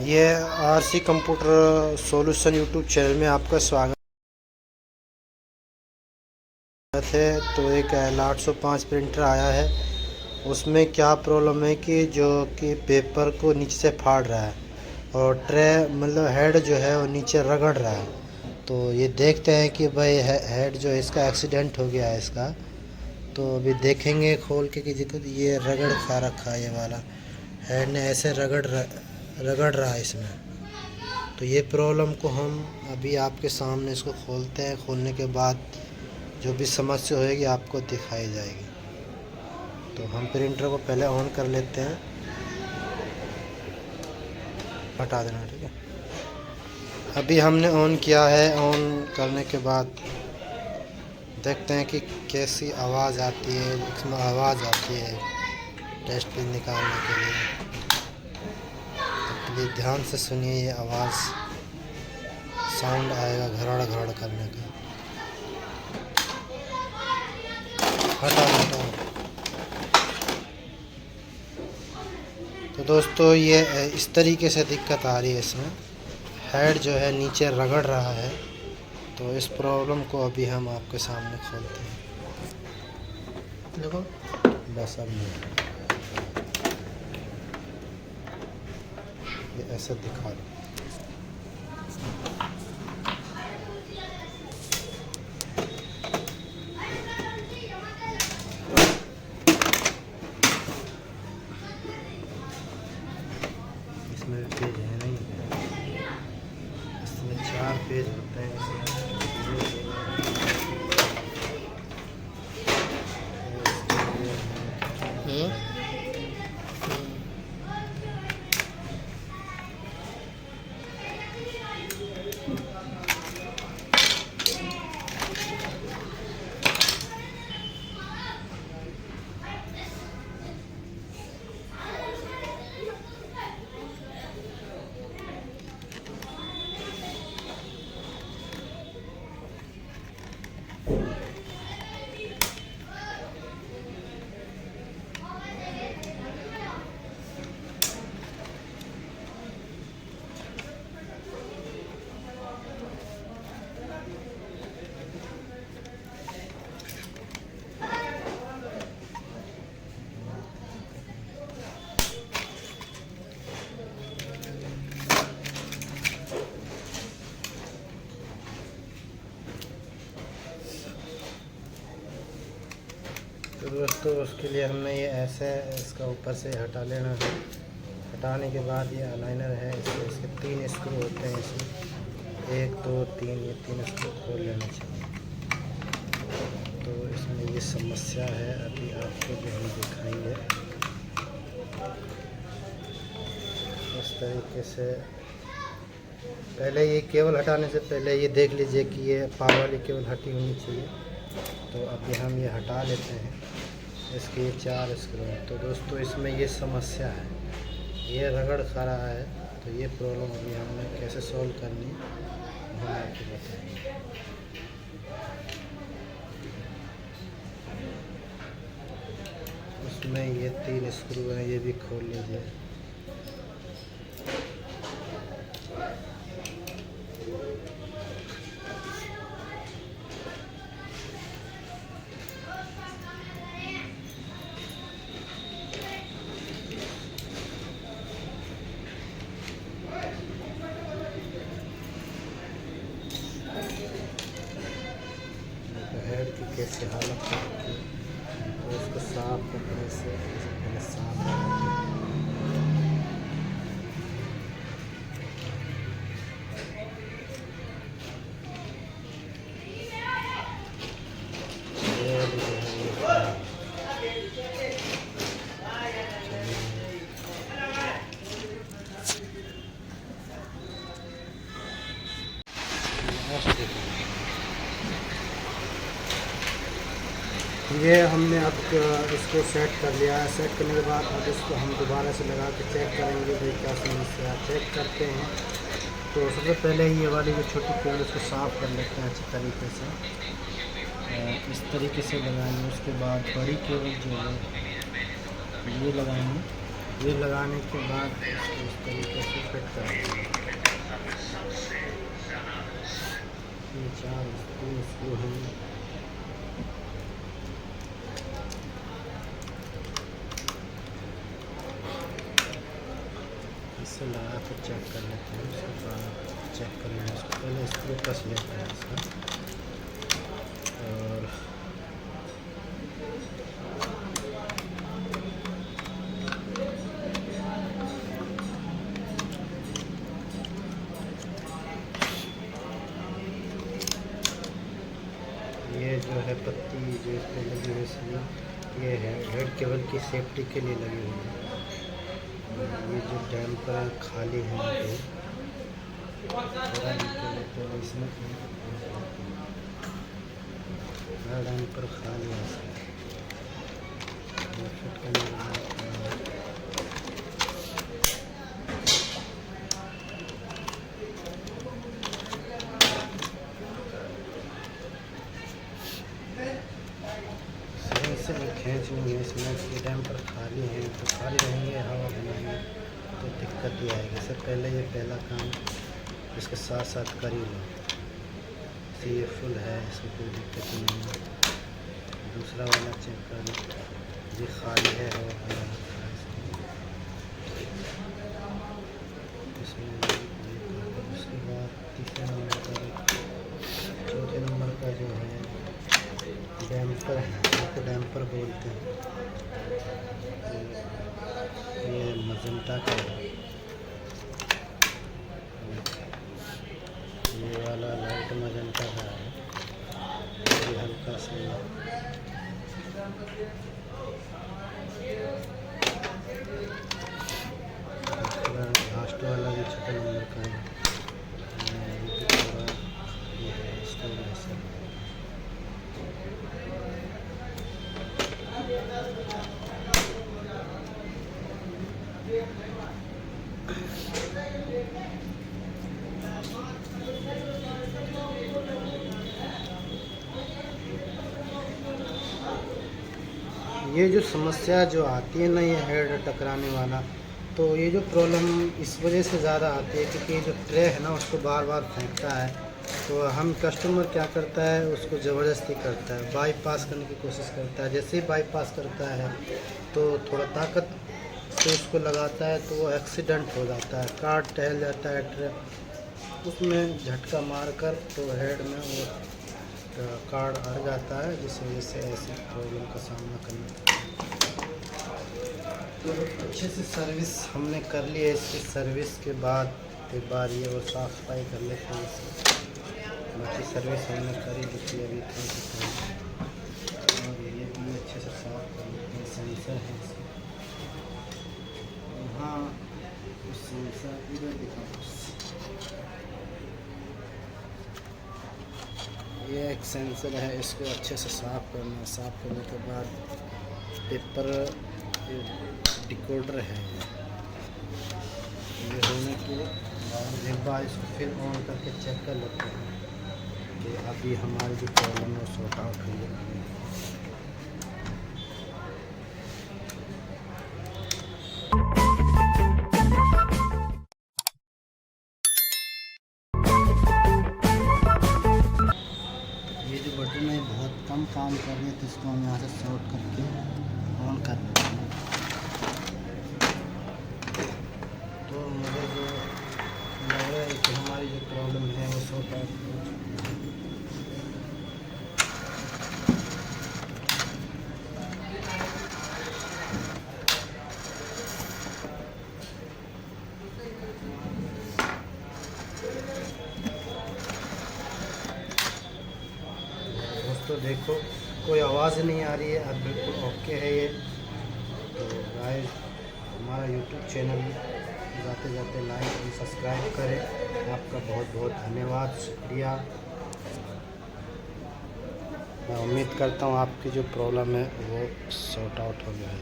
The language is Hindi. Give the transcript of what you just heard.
ये RC computer solution YouTube channel में आपका स्वागत है। तो एक L805 प्रिंटर आया है। उसमें क्या प्रॉब्लम है कि जो कि पेपर को नीचे से फाड़ रहा है और ट्रे मतलब हेड जो है वो नीचे रगड़ रहा है। तो ये देखते हैं कि भाई हेड जो है इसका एक्सीडेंट हो गया है इसका। तो अभी देखेंगे खोल के कि ये रगड़ खा रखा है, ये वाला हेड ने ऐसे रगड़ रहा है इसमें। तो ये प्रॉब्लम को हम अभी आपके सामने इसको खोलते हैं। खोलने के बाद जो भी समस्या होएगी आपको दिखाई जाएगी। तो हम प्रिंटर को पहले ऑन कर लेते हैं, हटा देना, ठीक है। अभी हमने ऑन किया है। ऑन करने के बाद देखते हैं कि कैसी आवाज़ आती है। इसमें आवाज़ आती है टेस्ट पिन निकालने के लिए। तो प्लीज़ ध्यान से सुनिए, ये आवाज़ साउंड आएगा घरड़ घरड़ करने का। हटा। तो दोस्तों ये इस तरीके से दिक्कत आ रही है। इसमें हेड जो है नीचे रगड़ रहा है। तो इस प्रॉब्लम को अभी हम आपके सामने खोलते हैं। देखो बस अब नहीं, ये ऐसा दिखा दो। इसमें पेज है नहीं है, इसमें 4 पेज होते हैं। तो दोस्तों उसके लिए हमने ये ऐसे इसका ऊपर से हटा लेना है। हटाने के बाद ये अलाइनर है, इसके 3 स्क्रू होते हैं। इसमें 1 2 3, ये 3 स्क्रू खोल लेना चाहिए। तो इसमें ये समस्या है, अभी आपको जो हम दिखाएंगे इस तरीके से। पहले ये केबल हटाने से पहले ये देख लीजिए कि ये पावर वाली केबल हटी होनी चाहिए। तो अभी हम ये हटा लेते हैं। इसके 4 स्क्रू हैं। तो दोस्तों इसमें ये समस्या है, ये रगड़ खा रहा है। तो ये प्रॉब्लम अभी हमने कैसे सॉल्व करनी हम आपको बताएंगे। उसमें ये 3 स्क्रू हैं, ये भी खोल लीजिए। हेड की कैसे हालत है, तो उसको साफ करने से पहले साफ ये हमने अब इसको सेट कर लिया है। सेट करने के बाद अब इसको हम दोबारा से लगा के चेक करेंगे भाई क्या समस्या। चेक करते हैं तो सबसे पहले ये वाली जो छोटी केबल इसको साफ़ कर लेते हैं अच्छी तरीके से। इस तरीके से लगाएंगे। उसके बाद बड़ी केबल जो है ये लगाएंगे। ये लगाने के बाद इसको इस तरीके से फिट कर देंगे। ये 4 स्क्रू हैं। इससे लगा कर चेक कर लेते हैं। उसके बाद चेक कर लेंगे इसको। पहले स्क्रू कस लेते हैं इसका। और ये जो है पत्ती जो इस पर लगी हुई है, ये है हेड केबल की सेफ्टी के लिए लगी हुई है। ये जो डैम्पर खाली है तो इसमें डैम्पर खाली है। फिट करने के बाद से खींच लेंगे। इसमें डैम्पर खाली हैं तो खाली रहेंगे, हवा बनाएंगे तो दिक्कत ही आएगी। इससे पहले ये पहला काम इसके साथ साथ कर ही लो। इसे ये फुल है, इसमें कोई दिक्कत नहीं है। दूसरा वाला चेक कर लो, ये खाली है, हवा बना रखा है इसमें। उसके बाद तीसरे नंबर का चौथे नंबर का जो है डैम्पर है, इसको डैम्पर बोलते हैं। ये मजेंटा का है, ये वाला लाइट मजेंटा का है। ये हल्का सा लास्ट वाला भी छोटे नंबर का है। ये जो समस्या जो आती है ना, ये हेड टकराने वाला, तो ये जो प्रॉब्लम इस वजह से ज़्यादा आती है क्योंकि जो ट्रे है ना उसको बार बार फेंकता है। तो हम कस्टमर क्या करता है, उसको ज़बरदस्ती करता है, बाईपास करने की कोशिश करता है। जैसे ही बाईपास करता है तो थोड़ा ताकत से उसको लगाता है तो वो एक्सीडेंट हो जाता है, काट टहल जाता है ट्रे, उसमें झटका मारकर तो हेड में वो कार्ड अड़ जाता है, जिस वजह से ऐसी प्रॉब्लम का सामना करना। तो अच्छे से सर्विस हमने कर ली है। इसकी सर्विस के बाद एक बार ये और साफ़ सफाई कर लेते हैं इसे। बाकी सर्विस हमने करी दी अभी और ये भी अच्छे से साफ कर लेते हैं। सेंसर है इसका, हाँ सेंसर इधर दिखा। ये एक सेंसर है, इसको अच्छे से साफ़ करना है। साफ़ करने के बाद पेपर डिकोडर है, ये होने के बाद एक बार इसको फिर ऑन करके चेक कर लेते हैं कि अभी हमारी जो प्रॉब्लम है सॉर्ट आउट हुई है। ये जो बटन है बहुत कम काम कर रही है, तो इसको हम यहाँ से शॉर्ट करके ऑन कर लेते हैं। तो मुझे जो लग रहा है कि हमारी जो प्रॉब्लम है वो सॉर्ट आउट हो चुकी है। दोस्तों देखो, कोई आवाज़ नहीं आ रही है, अब बिल्कुल ओके है ये। तो गाइस हमारा यूट्यूब चैनल जाते जाते लाइक और सब्सक्राइब करें। आपका बहुत बहुत धन्यवाद, शुक्रिया। मैं उम्मीद करता हूँ आपकी जो प्रॉब्लम है वो सॉर्ट आउट हो गया है।